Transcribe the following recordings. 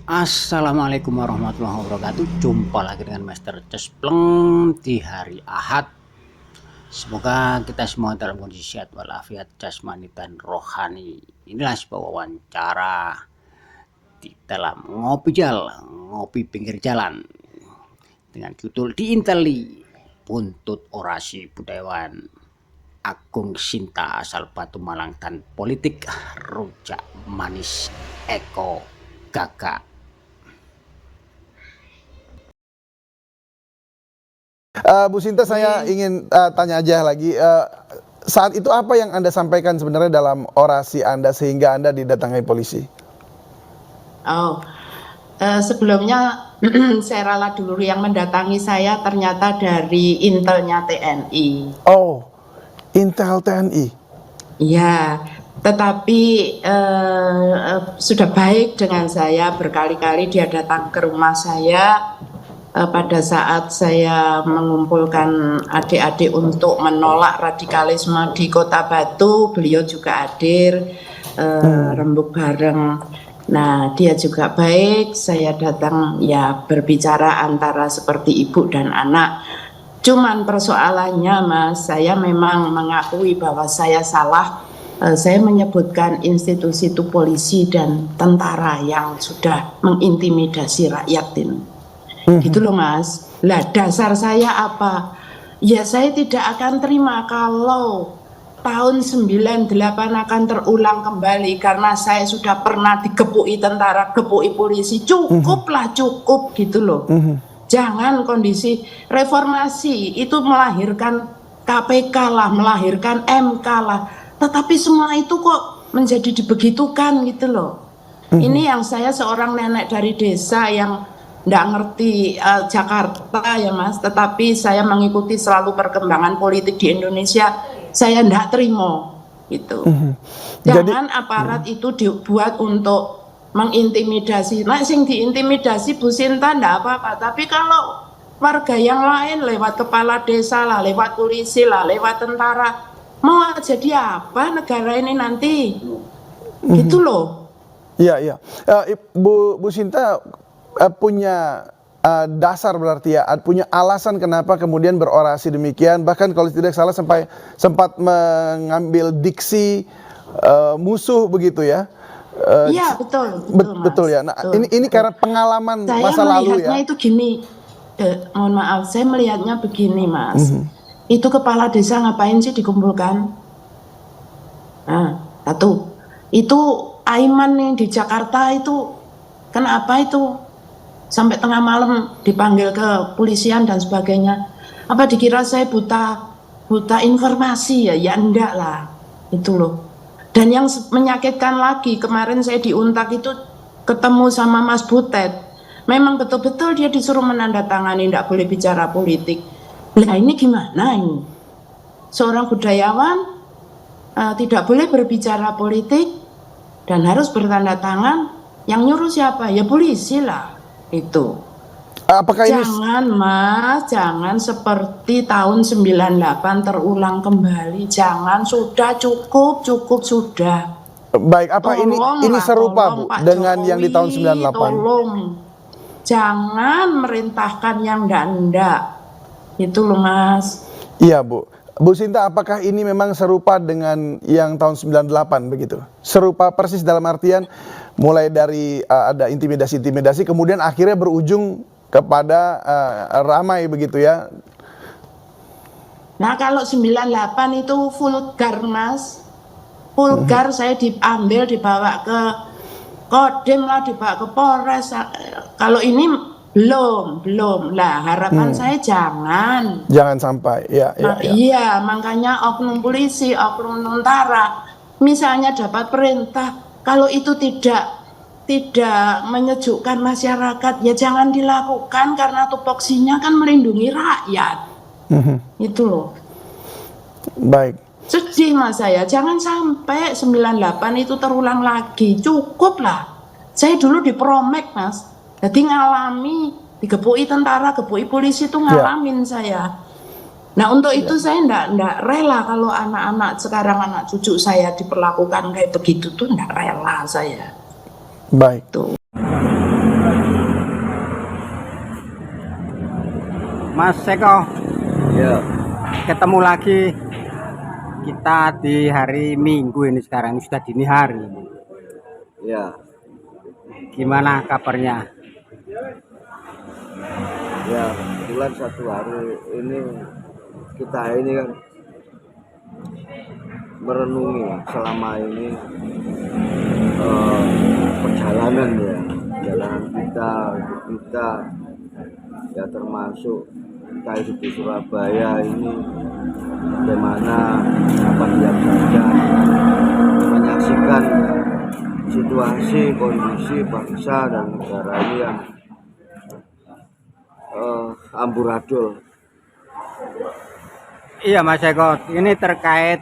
Assalamualaikum warahmatullahi wabarakatuh. Jumpa lagi dengan Master Cespleng di hari Ahad. Semoga kita semua dalam kondisi sehat walafiat jasmani dan rohani. Inilah sebuah wawancara di dalam ngopi pinggir jalan dengan judul Diinteli Buntut Orasi Budayawan Agung Sinta asal Batu Malang dan politik rujak manis Eko Gaga. Bu Sinta, saya ingin tanya aja lagi. Saat itu apa yang Anda sampaikan sebenarnya dalam orasi Anda sehingga Anda didatangi polisi? Sebelumnya saya rela dulu, yang mendatangi saya ternyata dari intelnya TNI. Oh, Intel TNI. Ya, tetapi sudah baik dengan saya, berkali-kali dia datang ke rumah saya. Pada saat saya mengumpulkan adik-adik untuk menolak radikalisme di Kota Batu, beliau juga hadir, rembuk bareng. Nah, dia juga baik, saya datang ya berbicara antara seperti ibu dan anak. Cuman persoalannya, Mas, saya memang mengakui bahwa saya salah. Saya menyebutkan institusi itu polisi dan tentara yang sudah mengintimidasi rakyat ini. Gitu loh, Mas. Lah, dasar saya apa? Ya, saya tidak akan terima kalau tahun 98 akan terulang kembali, karena saya sudah pernah dikepui tentara, kepui polisi. Cukuplah, cukup gitu loh. Jangan kondisi reformasi itu melahirkan KPK lah, melahirkan MK lah. Tetapi semua itu kok menjadi dibegitukan gitu loh. Ini yang saya seorang nenek dari desa yang nggak ngerti Jakarta ya, Mas, tetapi saya mengikuti selalu perkembangan politik di Indonesia. Saya nggak terima gitu. Jangan aparat itu dibuat untuk mengintimidasi. Nah, sing diintimidasi Bu Sinta nggak apa-apa, tapi kalau warga yang lain lewat kepala desa lah, lewat polisi lah, lewat tentara, mau jadi apa negara ini nanti? Gitu loh. Iya. Bu Sinta punya dasar berarti ya, punya alasan kenapa kemudian berorasi demikian, bahkan kalau tidak salah sempat mengambil diksi musuh begitu ya. Iya, betul ya. Nah, betul. Ini karena pengalaman saya masa lalu ya. Saya melihatnya itu gini, mohon maaf, saya melihatnya begini, Mas. Itu kepala desa ngapain sih dikumpulkan? Nah, satu. Itu Aiman nih di Jakarta itu kenapa itu sampai tengah malam dipanggil ke polisian dan sebagainya? Apa dikira saya buta informasi ya? Ya enggak lah, itu loh. Dan yang menyakitkan lagi, kemarin saya di Untak itu ketemu sama Mas Butet. Memang betul-betul dia disuruh menandatangani, tidak boleh bicara politik. Nah, ini gimana ini? Seorang budayawan tidak boleh berbicara politik dan harus bertanda tangan. Yang nyuruh siapa? Ya polisi lah. Itu. Apakah jangan ini... Mas, jangan seperti tahun 98 terulang kembali. Jangan, sudah cukup sudah. Baik, apa ini serupa Bu dengan Jokowi, yang di tahun 98? Tolong. Jangan merintahkan yang ndak-ndak. Itu loh, Mas. Iya, Bu. Bu Sinta, apakah ini memang serupa dengan yang tahun 98 begitu? Serupa persis dalam artian mulai dari ada intimidasi kemudian akhirnya berujung kepada ramai begitu ya. Nah, kalau 98 itu vulgar, Mas. Vulgar. Saya diambil, dibawa ke Kodim lah, dibawa ke Polres. Kalau ini belum lah, harapan saya jangan sampai ya. Iya, makanya oknum polisi, oknum tentara misalnya dapat perintah, kalau itu tidak menyejukkan masyarakat ya jangan dilakukan, karena tupoksinya kan melindungi rakyat. Itu loh. Baik. Sedih Mas saya, jangan sampai 98 itu terulang lagi. Cukup lah. Saya dulu di Promek, Mas. Jadi ngalami digepui tentara, gepui polisi itu ngalamin saya. Nah, untuk itu saya enggak rela kalau anak-anak sekarang, anak cucu saya diperlakukan kayak begitu tuh, enggak rela saya. Baik. Tuh. Mas Seko, Ya, ketemu lagi kita di hari Minggu ini sekarang, ini sudah dini hari. ya, Gimana kabarnya? ya. Kebetulan satu hari ini kita ini kan merenungi selama ini perjalanan ya, perjalanan kita, hidup kita, ya termasuk kita hidup di Surabaya ini, bagaimana apa diam saja menyaksikan situasi kondisi bangsa dan negara ini yang amburadul. Iya Mas Eko, ini terkait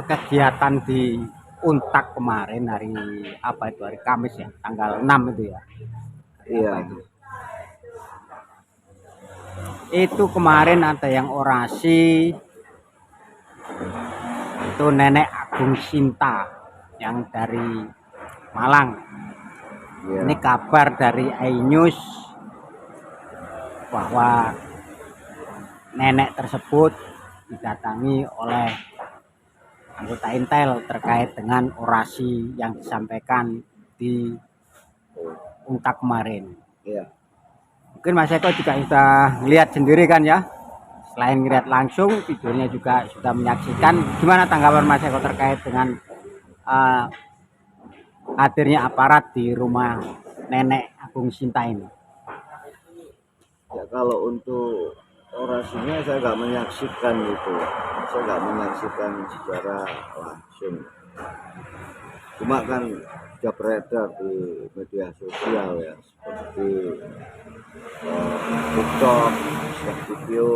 kegiatan di Untak kemarin hari apa itu, hari Kamis ya, tanggal 6 itu ya. Iya, Itu kemarin ada yang orasi, itu Nenek Agung Sinta yang dari Malang. iya, Ini kabar dari iNews bahwa nenek tersebut didatangi oleh anggota Intel terkait dengan orasi yang disampaikan di Untak kemarin. iya. Mungkin Mas Eko juga sudah lihat sendiri kan ya? Selain ngeliat langsung, videonya juga sudah menyaksikan. Gimana tanggapan Mas Eko terkait dengan hadirnya aparat di rumah Nenek Agung Sinta ini? Ya kalau untuk orasinya saya nggak menyaksikan gitu, saya nggak menyaksikan secara langsung. Cuma kan sudah beredar di media sosial ya, seperti TikTok, short video,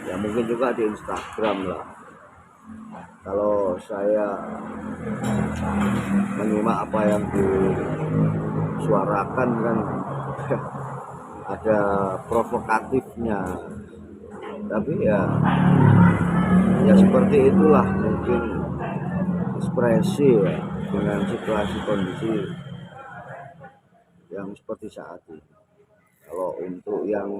ya mungkin juga di Instagram lah. Kalau saya menyimak apa yang disuarakan kan ada provokatifnya, tapi ya seperti itulah mungkin ekspresi ya dengan situasi kondisi yang seperti saat ini. Kalau untuk yang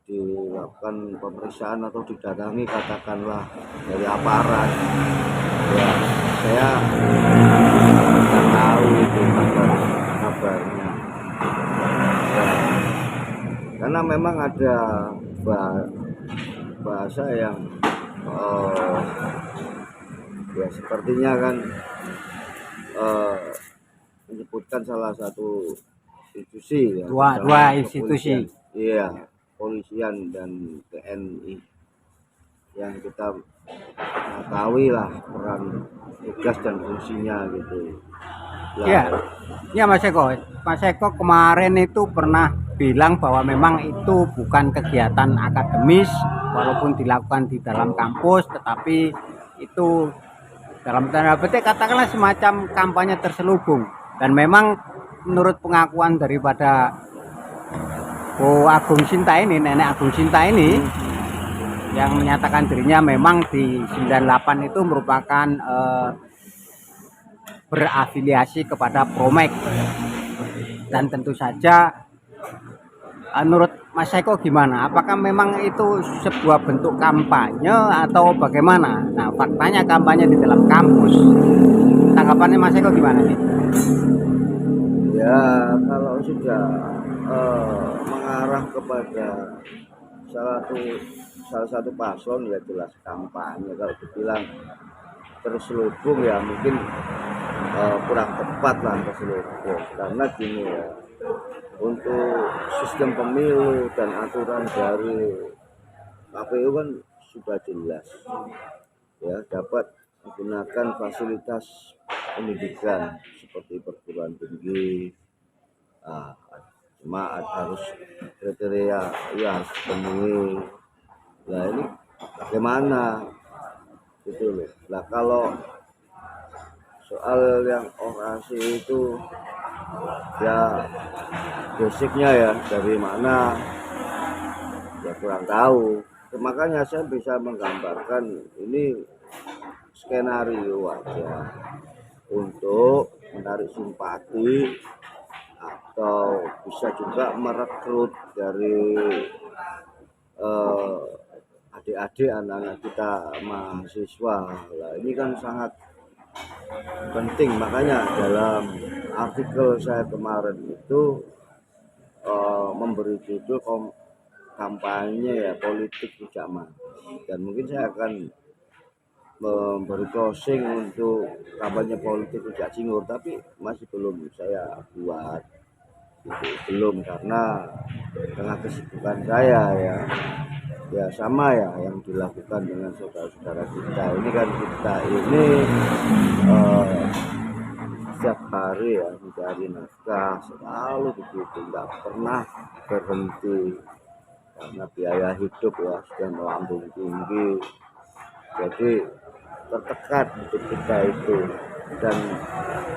dilakukan pemeriksaan atau didatangi katakanlah dari aparat, ya saya tidak tahu itu kabarnya. Karena memang ada bahasa yang ya sepertinya kan menyebutkan salah satu institusi ya, Dua institusi. iya, polisian dan TNI yang kita ketahui lah peran tugas dan fungsinya gitu. Iya, ya Mas Eko. Mas Eko kemarin itu pernah bilang bahwa memang itu bukan kegiatan akademis, walaupun dilakukan di dalam kampus, tetapi itu dalam tanda petik katakanlah semacam kampanye terselubung. Dan memang menurut pengakuan daripada Bu Agung Sinta ini, Nenek Agung Sinta ini, yang menyatakan dirinya memang di 98 itu merupakan berafiliasi kepada Promek. Dan tentu saja menurut Mas Eko gimana? Apakah memang itu sebuah bentuk kampanye atau bagaimana? Nah, faktanya kampanye di dalam kampus. Tanggapannya Mas Eko gimana nih? Ya kalau sudah mengarah kepada salah satu paslon ya jelas kampanye. Kalau dibilang terselubung ya mungkin kurang tepat lah terselubung, karena gini ya, untuk sistem pemilu dan aturan dari KPU kan sudah jelas ya, dapat menggunakan fasilitas pendidikan seperti perguruan tinggi, cuma harus kriteria ya harus dipenuhi. Nah ini bagaimana gitu loh. Nah kalau soal yang orasi itu ya basicnya ya dari mana ya kurang tahu. Makanya saya bisa menggambarkan ini skenario aja untuk menarik simpati atau bisa juga merekrut dari eh, adik-adik anak-anak kita mahasiswa. Nah, ini kan sangat penting, makanya dalam artikel saya kemarin itu memberi judul kampanye ya politik ucapan, dan mungkin saya akan memberi closing untuk kampanye politik ujak cingur, tapi masih belum saya buat gitu. Belum, karena tengah kesibukan saya ya sama ya yang dilakukan dengan saudara-saudara kita ini. Kan kita ini setiap hari ya mencari nafkah, selalu begitu, nggak pernah berhenti karena biaya hidup ya sudah melambung tinggi, jadi tertekan hidup kita itu, dan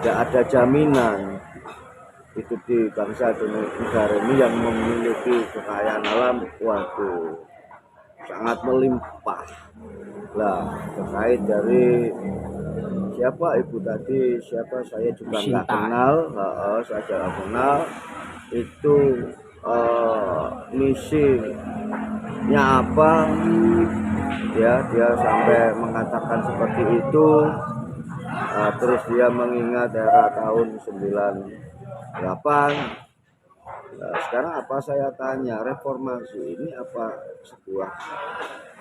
tidak ada jaminan hidup di bangsa atau negara ini yang memiliki kekayaan alam, waduh, sangat melimpah. Lah, terkait dari siapa ibu tadi, siapa saya juga nggak kenal, saya tidak kenal itu, misinya apa ya, dia sampai mengatakan seperti itu. Terus dia mengingat era tahun 98. Nah, sekarang apa saya tanya, reformasi ini apa sebuah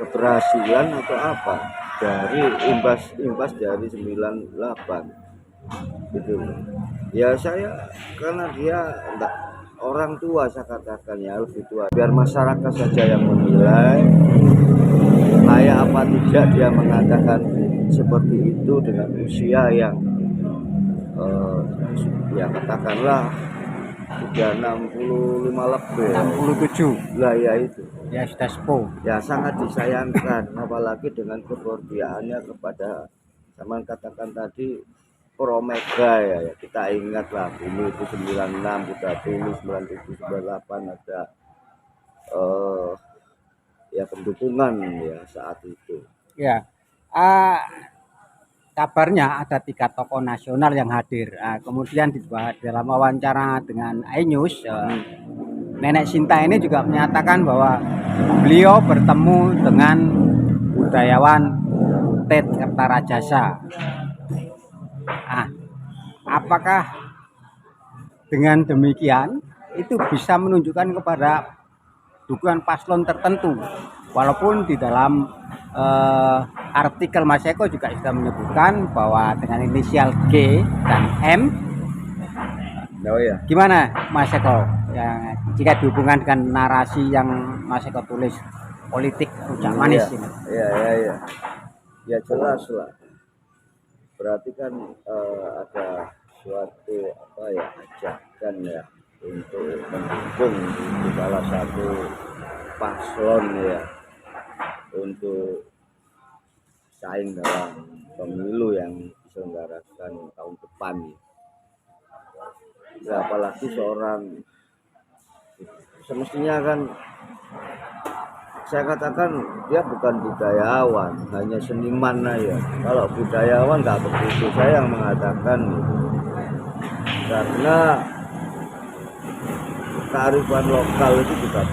keberhasilan atau apa dari imbas dari 98 gitu. Ya saya, karena dia enggak orang tua, saya katakan ya lebih tua, biar masyarakat saja yang menilai layak apa tidak dia mengatakan seperti itu dengan usia yang ya katakanlah sudah 65 lebih, 67 lah ya itu ya, sudah sepuh ya, sangat disayangkan. Apalagi dengan keberpihakannya kepada, sama katakan tadi, Pro Mega ya, kita ingatlah dulu itu 96 kita tulis, 97 98 ada ya pendukungan ya saat itu ya. Kabarnya ada 3 tokoh nasional yang hadir. Kemudian dalam wawancara dengan iNews, Nenek Sinta ini juga menyatakan bahwa beliau bertemu dengan budayawan Ted Kertarajasa. Apakah dengan demikian itu bisa menunjukkan kepada dukungan paslon tertentu, walaupun di dalam artikel Mas Eko juga sudah menyebutkan bahwa dengan inisial G dan M. oh ya, Gimana Mas Eko yang jika dihubungkan dengan narasi yang Mas Eko tulis politik rujak manis ini? Ya jelas lah, berarti kan ada suatu apa ya, ajakan ya untuk mendukung di salah satu paslon ya untuk saing dalam pemilu yang diselenggarakan tahun depan ya. Apalagi seorang, semestinya kan saya katakan dia bukan budayawan, hanya seniman aja. Kalau budayawan nggak begitu, saya yang mengatakan gitu. Karena kearifan lokal itu juga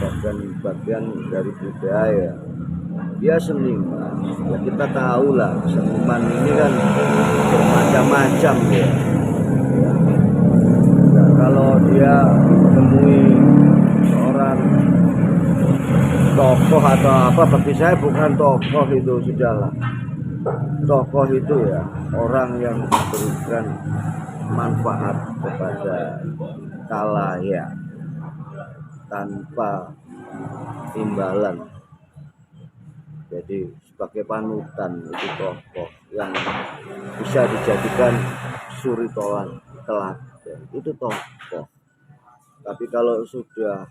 bagian dari budaya. Dia seniman, ya kita tahu lah seniman ini kan bermacam-macam ya. Nah, kalau dia menemui seorang tokoh atau apa, bagi saya bukan tokoh itu, sudahlah. Tokoh itu ya orang yang memberikan manfaat kepada kalayak tanpa imbalan. Jadi sebagai panutan itu tokoh yang bisa dijadikan suri teladan, itu tokoh. Tapi kalau sudah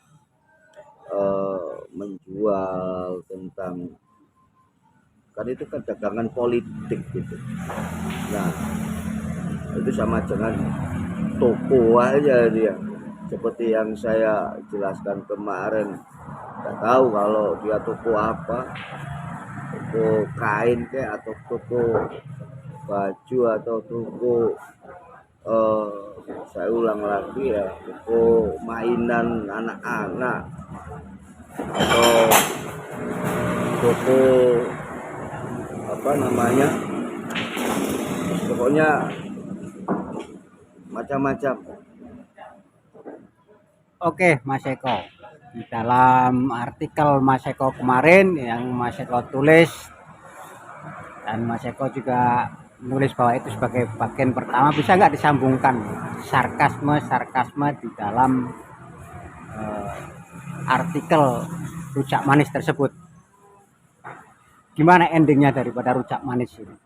menjual tentang, kan itu kan dagangan politik gitu. Nah itu sama dengan toko aja dia, seperti yang saya jelaskan kemarin. Nggak tahu kalau dia toko apa, toko kain kayak atau toko baju atau toko saya ulang lagi ya, buku mainan anak-anak atau buku apa namanya, pokoknya macam-macam. Oke, Mas Eko. Di dalam artikel Mas Eko kemarin yang Mas Eko tulis, dan Mas Eko juga menulis bahwa itu sebagai bagian pertama, bisa nggak disambungkan sarkasme di dalam artikel Rujak Manis tersebut? Gimana endingnya daripada Rujak Manis ini?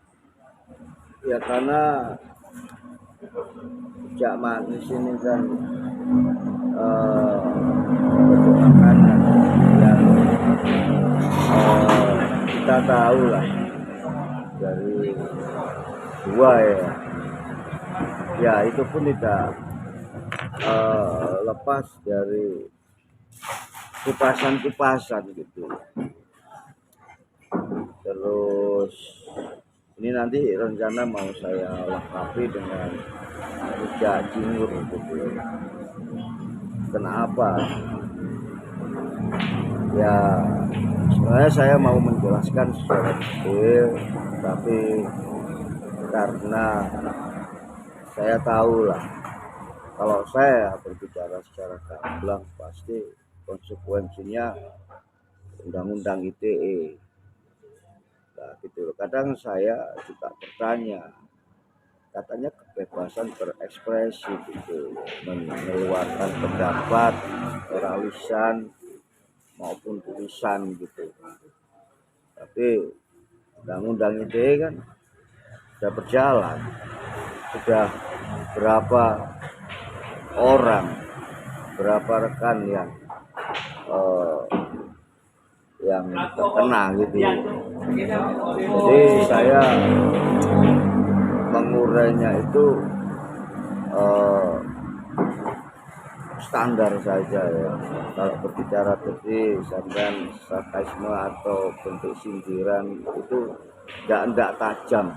Ya karena Rujak Manis ini kan bentuk makanan yang kita tahu lah dari dua ya itu pun tidak lepas dari kupasan gitu. Terus ini nanti rencana mau saya lengkapi dengan rujak cingur gitu. Kenapa? Ya sebenarnya saya mau menjelaskan secara detail, tapi karena saya tahu lah kalau saya berbicara secara gamblang pasti konsekuensinya undang-undang ITE. Nah, gitu. Kadang saya juga bertanya, katanya kebebasan berekspresi gitu, mengeluarkan pendapat secara lisan maupun tulisan gitu. Tapi undang-undang ITE kan sudah berjalan, sudah berapa orang, berapa rekan yang terkena gitu. Jadi saya mengurainya itu standar saja ya. Kalau berbicara tadi sampai sarkasme atau bentuk sindiran itu enggak tajam.